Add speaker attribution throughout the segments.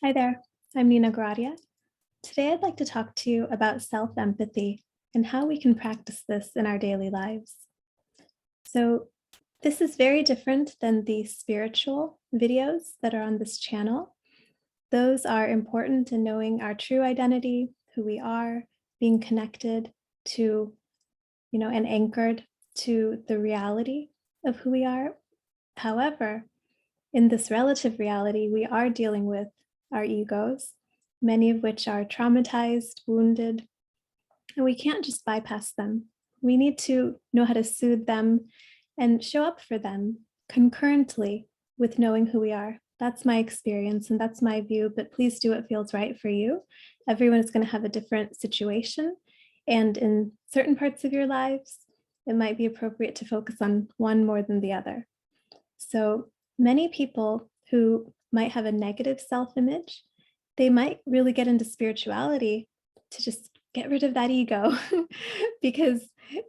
Speaker 1: Hi there, I'm Nina Goradia. Today I'd like to talk to you about self-empathy and how we can practice this in our daily lives. So this is very different than the spiritual videos that are on this channel. Those are important in knowing our true identity, who we are, being connected to, and anchored to the reality of who we are. However, in this relative reality, we are dealing with our egos, many of which are traumatized, wounded, and we can't just bypass them. We need to know how to soothe them and show up for them concurrently with knowing who we are. That's my experience and that's my view, but please do what feels right for you. Everyone is going to have a different situation, and in certain parts of your lives, it might be appropriate to focus on one more than the other. So many people who might have a negative self-image, they might really get into spirituality to just get rid of that ego because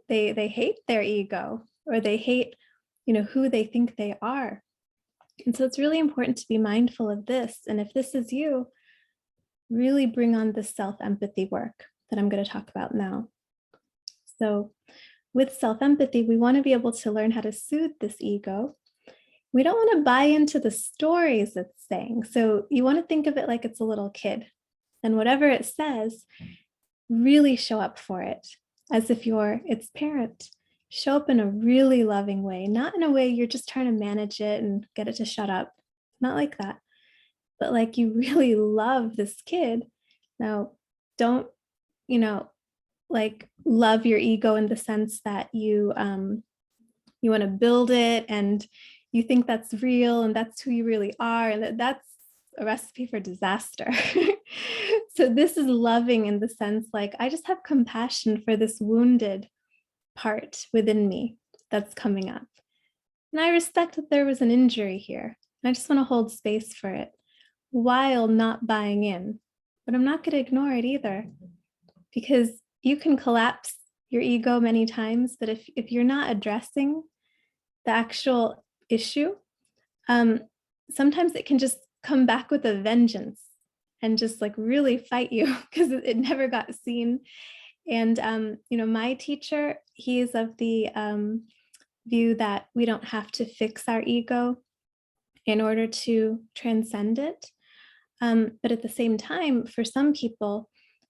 Speaker 1: they hate their ego, or they hate, who they think they are. And so it's really important to be mindful of this. And if this is you, really bring on this self-empathy work that I'm going to talk about now. So with self-empathy, we want to be able to learn how to soothe this ego. We don't want to buy into the stories it's saying. So you want to think of it like it's a little kid, and whatever it says, really show up for it as if you're its parent. Show up in a really loving way, not in a way you're just trying to manage it and get it to shut up. Not like that, but like you really love this kid. Now, don't, love your ego in the sense that you want to build it and you think that's real and that's who you really are, and that's a recipe for disaster. So this is loving in the sense like, I just have compassion for this wounded part within me that's coming up. And I respect that there was an injury here. I just want to hold space for it while not buying in. But I'm not going to ignore it either, because you can collapse your ego many times, but if you're not addressing the actual issue, sometimes it can just come back with a vengeance and just like really fight you because it never got seen. And, my teacher, he is of the view that we don't have to fix our ego in order to transcend it. But at the same time, for some people,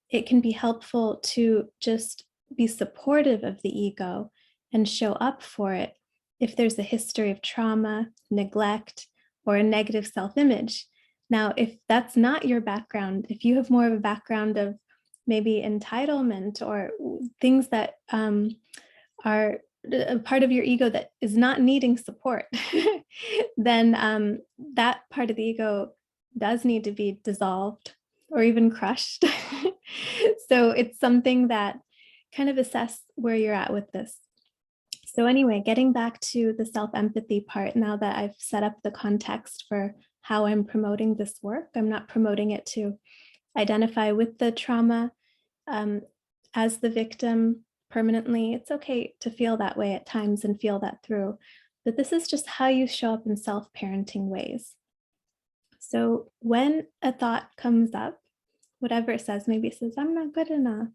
Speaker 1: it can be helpful to just be supportive of the ego and show up for it if there's a history of trauma, neglect, or a negative self-image. Now, if that's not your background, if you have more of a background of maybe entitlement or things that are a part of your ego that is not needing support, then that part of the ego does need to be dissolved or even crushed. So it's something that kind of assess where you're at with this. So anyway, getting back to the self-empathy part, now that I've set up the context for how I'm promoting this work, I'm not promoting it to identify with the trauma as the victim permanently. It's okay to feel that way at times and feel that through, but this is just how you show up in self-parenting ways. So when a thought comes up, whatever it says, maybe it says, I'm not good enough.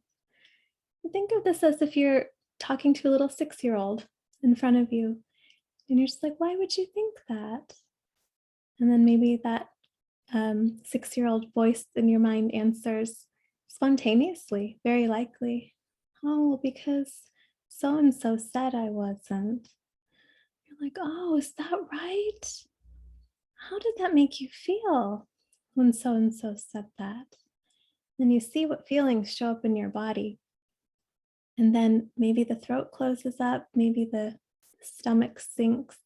Speaker 1: Think of this as if you're talking to a little 6-year-old in front of you, and you're just like, why would you think that? And then maybe that 6-year-old voice in your mind answers spontaneously, very likely, oh, because so-and-so said I wasn't. You're like, oh, is that right? How did that make you feel when so-and-so said that? Then you see what feelings show up in your body. And then maybe the throat closes up, maybe the stomach sinks.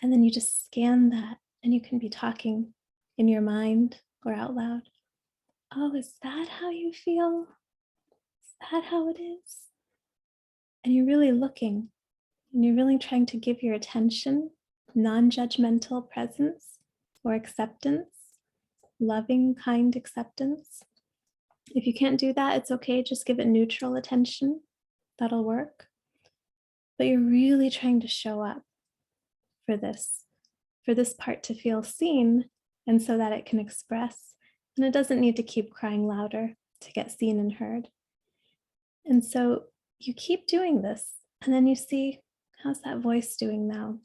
Speaker 1: And then you just scan that, and you can be talking in your mind or out loud. Oh, is that how you feel? Is that how it is? And you're really looking, and you're really trying to give your attention non-judgmental presence or acceptance, loving, kind acceptance. If you can't do that, it's okay. Just give it neutral attention. That'll work. But you're really trying to show up for this part to feel seen and so that it can express. And it doesn't need to keep crying louder to get seen and heard. And so you keep doing this, and then you see, how's that voice doing now?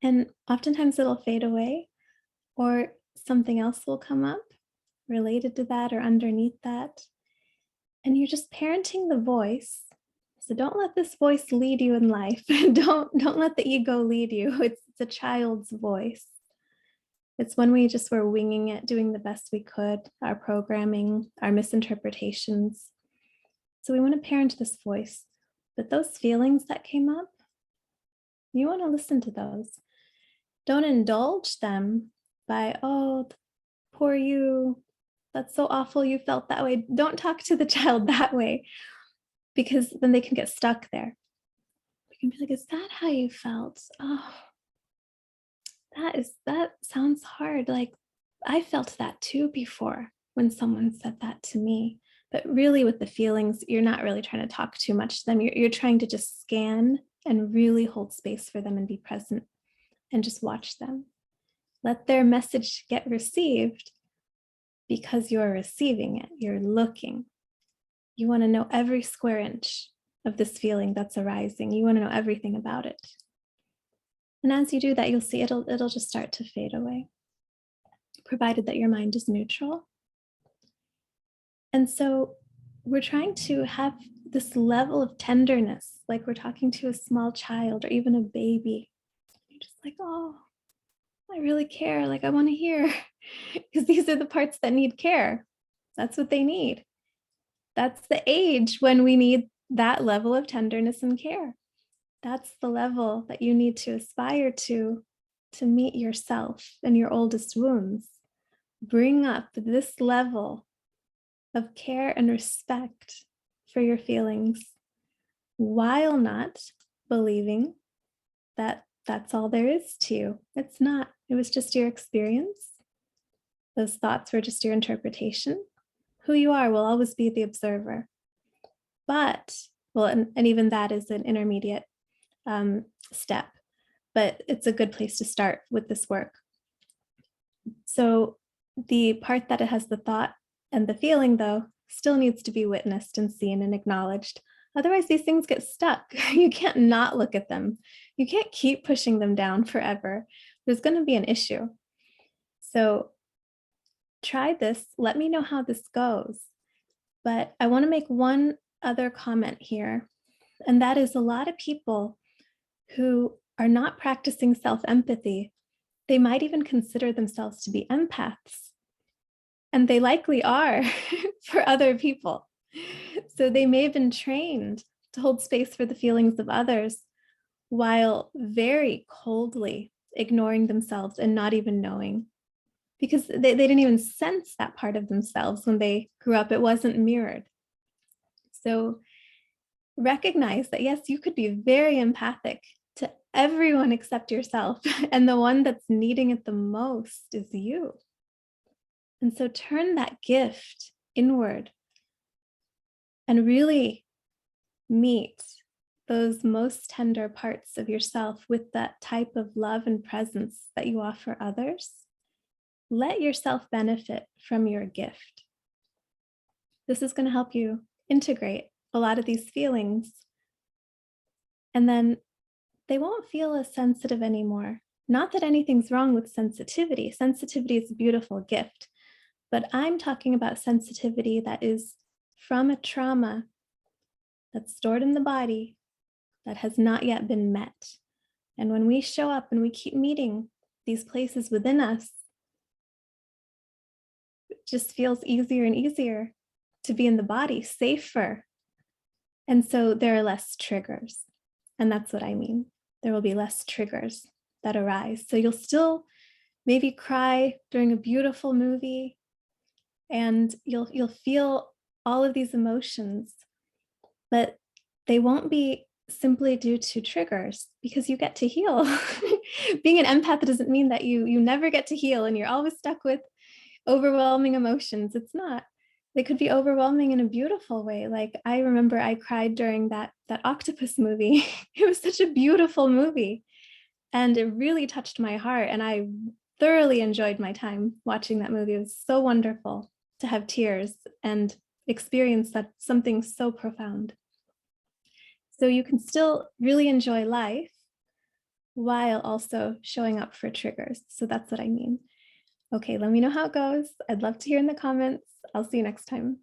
Speaker 1: And oftentimes it'll fade away, or something else will come up related to that or underneath that. And you're just parenting the voice. So don't let this voice lead you in life. Don't let the ego lead you. It's a child's voice. It's when we just were winging it, doing the best we could, our programming, our misinterpretations. So we want to parent this voice. But those feelings that came up, you want to listen to those. Don't indulge them by, oh, poor you, that's so awful you felt that way. Don't talk to the child that way, because then they can get stuck there. You can be like, is that how you felt? Oh, that sounds hard. Like, I felt that too before when someone said that to me. But really with the feelings, you're not really trying to talk too much to them. You're trying to just scan and really hold space for them and be present and just watch them. Let their message get received because you're receiving it. You're looking. You want to know every square inch of this feeling that's arising. You want to know everything about it. And as you do that, you'll see it'll just start to fade away, provided that your mind is neutral. And so we're trying to have this level of tenderness, like we're talking to a small child or even a baby. You're just like, oh, I really care. Like, I want to hear, because these are the parts that need care. That's what they need. That's the age when we need that level of tenderness and care. That's the level that you need to aspire to meet yourself and your oldest wounds. Bring up this level of care and respect for your feelings, while not believing that that's all there is to you. It's not. It was just your experience. Those thoughts were just your interpretation. Who you are will always be the observer. But, well, and even that is an intermediate step, but it's a good place to start with this work. So the part that it has the thought and the feeling, though, still needs to be witnessed and seen and acknowledged. Otherwise, these things get stuck. You can't not look at them. You can't keep pushing them down forever. There's going to be an issue. So try this. Let me know how this goes. But I want to make one other comment here, and that is a lot of people who are not practicing self-empathy, they might even consider themselves to be empaths. And they likely are for other people. So they may have been trained to hold space for the feelings of others while very coldly ignoring themselves and not even knowing, because they didn't even sense that part of themselves when they grew up. It wasn't mirrored. So recognize that, yes, you could be very empathic to everyone except yourself. And the one that's needing it the most is you. And so turn that gift inward and really meet those most tender parts of yourself with that type of love and presence that you offer others. Let yourself benefit from your gift. This is going to help you integrate a lot of these feelings. And then they won't feel as sensitive anymore. Not that anything's wrong with sensitivity. Sensitivity is a beautiful gift. But I'm talking about sensitivity that is from a trauma that's stored in the body that has not yet been met. And when we show up and we keep meeting these places within us, it just feels easier and easier to be in the body, safer. And so there are less triggers. And that's what I mean. There will be less triggers that arise. So you'll still maybe cry during a beautiful movie, and you'll feel all of these emotions, but they won't be simply due to triggers, because you get to heal. Being an empath doesn't mean that you never get to heal and you're always stuck with overwhelming emotions. It's not. They could be overwhelming in a beautiful way. Like, I remember I cried during that octopus movie. It was such a beautiful movie, and it really touched my heart. And I thoroughly enjoyed my time watching that movie. It was so wonderful to have tears and experience that something so profound. So you can still really enjoy life while also showing up for triggers. So that's what I mean. Okay, let me know how it goes. I'd love to hear in the comments. I'll see you next time.